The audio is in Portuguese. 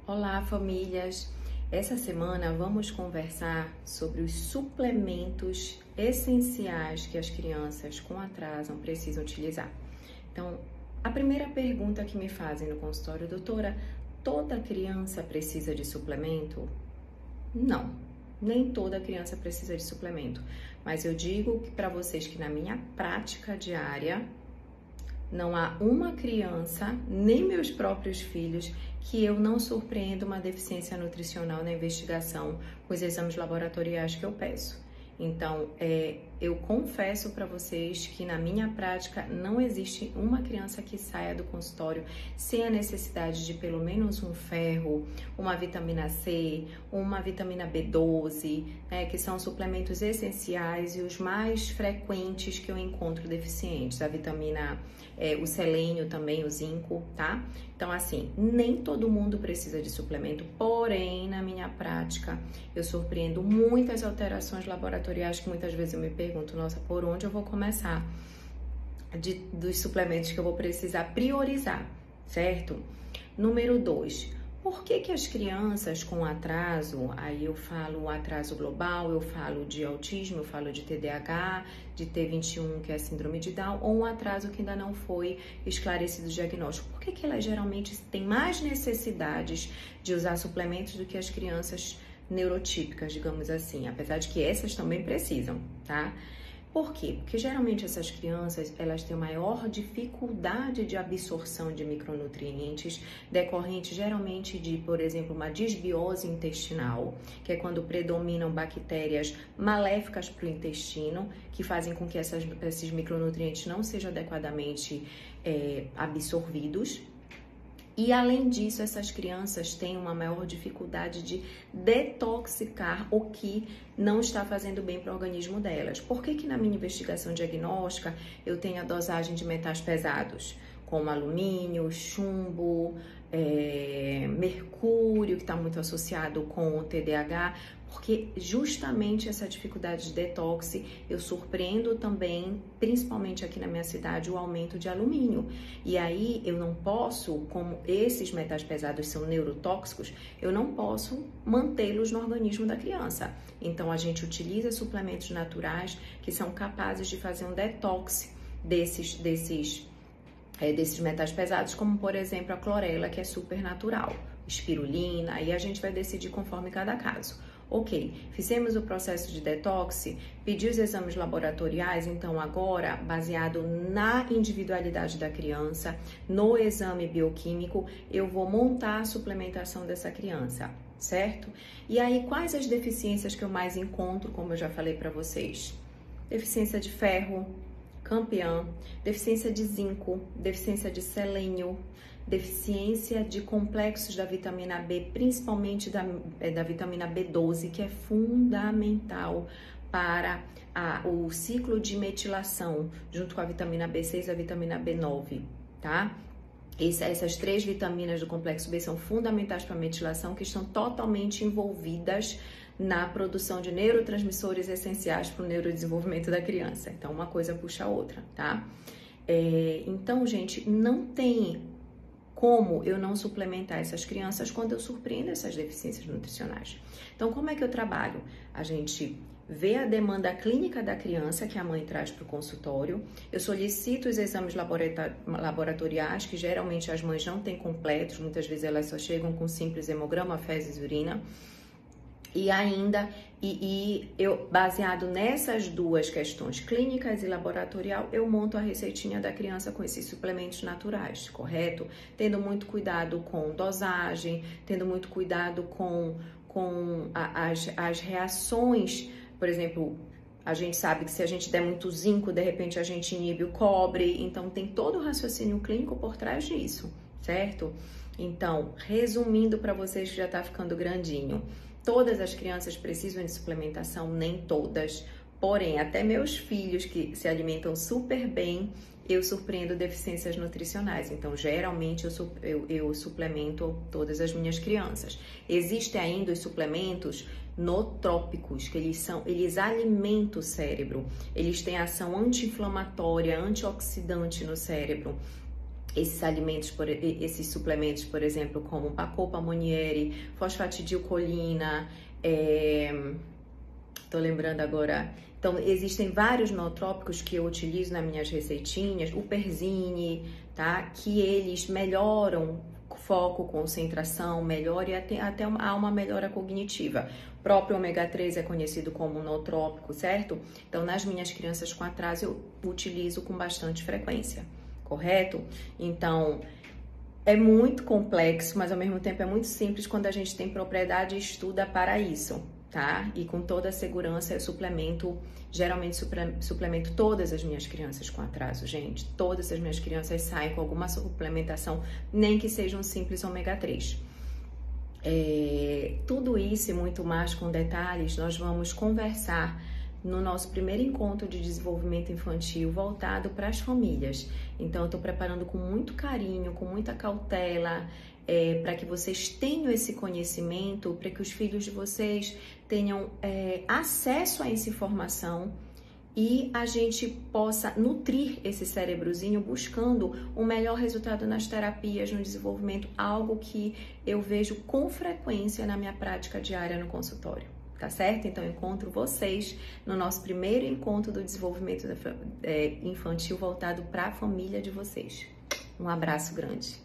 Olá, famílias! Essa semana vamos conversar sobre os suplementos essenciais que as crianças com atraso precisam utilizar. Então, a primeira pergunta que me fazem no consultório, doutora, toda criança precisa de suplemento? Não, nem toda criança precisa de suplemento, mas eu digo para vocês que na minha prática diária, não há uma criança, nem meus próprios filhos, que eu não surpreendo uma deficiência nutricional na investigação com os exames laboratoriais que eu peço. Então, eu confesso para vocês que na minha prática não existe uma criança que saia do consultório sem a necessidade de pelo menos um ferro, uma vitamina C, uma vitamina B12, que são suplementos essenciais e os mais frequentes que eu encontro deficientes. A vitamina, o selênio também, o zinco, tá? Então, assim, nem todo mundo precisa de suplemento, porém, na minha prática, eu surpreendo muitas alterações laboratoriais que muitas vezes eu me pergunto, nossa, por onde eu vou começar dos suplementos que eu vou precisar priorizar, certo? Número 2. Por que as crianças com atraso, aí eu falo atraso global, eu falo de autismo, eu falo de TDAH, de T21, que é a síndrome de Down, ou um atraso que ainda não foi esclarecido o diagnóstico? Por que elas geralmente têm mais necessidades de usar suplementos do que as crianças neurotípicas, digamos assim? Apesar de que essas também precisam, tá? Por quê? Porque geralmente essas crianças, elas têm maior dificuldade de absorção de micronutrientes, decorrente geralmente de, por exemplo, uma disbiose intestinal, que é quando predominam bactérias maléficas para o intestino, que fazem com que esses micronutrientes não sejam adequadamente absorvidos. E além disso, essas crianças têm uma maior dificuldade de detoxicar o que não está fazendo bem para o organismo delas. Por que na minha investigação diagnóstica eu tenho a dosagem de metais pesados, como alumínio, chumbo, mercúrio, que está muito associado com o TDAH? Porque justamente essa dificuldade de detox, eu surpreendo também, principalmente aqui na minha cidade, o aumento de alumínio. E aí eu não posso, como esses metais pesados são neurotóxicos, eu não posso mantê-los no organismo da criança. Então a gente utiliza suplementos naturais que são capazes de fazer um detox desses metais pesados, como por exemplo a clorela, que é super natural, espirulina, aí a gente vai decidir conforme cada caso. Ok, fizemos o processo de detox, pedi os exames laboratoriais, então agora, baseado na individualidade da criança, no exame bioquímico, eu vou montar a suplementação dessa criança, certo? E aí, quais as deficiências que eu mais encontro, como eu já falei para vocês? Deficiência de ferro, campeã, deficiência de zinco, deficiência de selênio, deficiência de complexos da vitamina B, principalmente da vitamina B12, que é fundamental para o ciclo de metilação, junto com a vitamina B6 e a vitamina B9, tá? Essas 3 vitaminas do complexo B são fundamentais para a metilação, que estão totalmente envolvidas na produção de neurotransmissores essenciais para o neurodesenvolvimento da criança. Então, uma coisa puxa a outra, tá? Então, gente, não tem como eu não suplementar essas crianças quando eu surpreendo essas deficiências nutricionais. Então, como é que eu trabalho? A gente vê a demanda clínica da criança que a mãe traz para o consultório, eu solicito os exames laboratoriais, que geralmente as mães não têm completos, muitas vezes elas só chegam com simples hemograma, fezes e urina. E ainda, eu, baseado nessas duas questões, clínicas e laboratorial, eu monto a receitinha da criança com esses suplementos naturais, correto? Tendo muito cuidado com dosagem, tendo muito cuidado com as reações. Por exemplo, a gente sabe que se a gente der muito zinco, de repente a gente inibe o cobre, então tem todo o raciocínio clínico por trás disso, certo? Então, resumindo para vocês que já tá ficando grandinho, todas as crianças precisam de suplementação? Nem todas, porém, até meus filhos que se alimentam super bem, eu surpreendo deficiências nutricionais. Então, geralmente, eu suplemento todas as minhas crianças. Existem ainda os suplementos nootrópicos, que eles alimentam o cérebro. Eles têm ação anti-inflamatória, antioxidante no cérebro. esses alimentos, esses suplementos, por exemplo, como Bacopa Monnieri, fosfatidilcolina, tô lembrando agora. Então, existem vários nootrópicos que eu utilizo nas minhas receitinhas, o Perzine, tá? Que eles melhoram foco, concentração, melhora e até há uma melhora cognitiva. O próprio ômega 3 é conhecido como nootrópico, certo? Então, nas minhas crianças com atraso, eu utilizo com bastante frequência, correto? Então, é muito complexo, mas ao mesmo tempo é muito simples quando a gente tem propriedade e estuda para isso, tá? E com toda a segurança eu suplemento, geralmente suplemento todas as minhas crianças com atraso, gente. Todas as minhas crianças saem com alguma suplementação, nem que seja um simples ômega 3. Tudo isso e muito mais com detalhes nós vamos conversar no nosso primeiro encontro de desenvolvimento infantil voltado para as famílias. Então, eu estou preparando com muito carinho, com muita cautela, para que vocês tenham esse conhecimento, para que os filhos de vocês tenham acesso a essa informação e a gente possa nutrir esse cérebrozinho buscando um melhor resultado nas terapias, no desenvolvimento, algo que eu vejo com frequência na minha prática diária no consultório. Tá certo? Então, eu encontro vocês no nosso primeiro encontro do desenvolvimento infantil voltado para a família de vocês. Um abraço grande.